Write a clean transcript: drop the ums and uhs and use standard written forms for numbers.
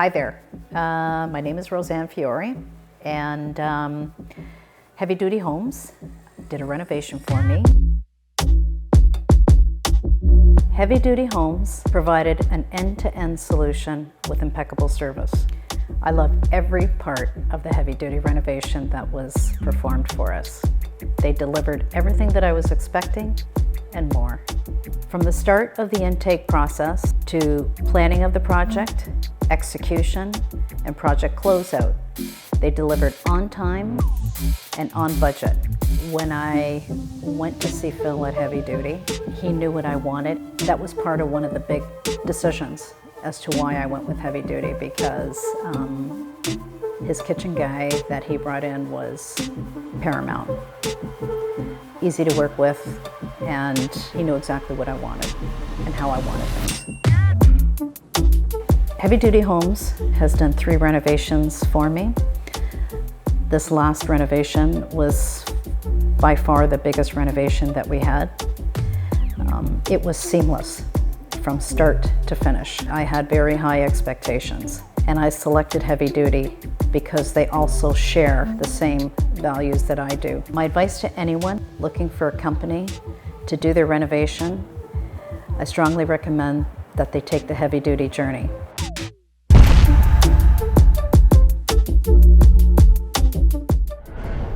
Hi there, my name is Rosanne Fiore, and Heavy Duty Homes did a renovation for me. Heavy Duty Homes provided an end-to-end solution with impeccable service. I loved every part of the Heavy Duty renovation that was performed for us. They delivered everything that I was expecting and more. From the start of the intake process to planning of the project, execution, and project closeout, they delivered on time and on budget. When I went to see Phil at Heavy Duty, he knew what I wanted. That was part of one of the big decisions as to why I went with Heavy Duty, because his kitchen guy that he brought in was paramount. Easy to work with, and he knew exactly what I wanted and how I wanted things. Heavy Duty Homes has done 3 renovations for me. This last renovation was by far the biggest renovation that we had. It was seamless from start to finish. I had very high expectations, and I selected Heavy Duty because they also share the same values that I do. My advice to anyone looking for a company to do their renovation, I strongly recommend that they take the Heavy Duty journey.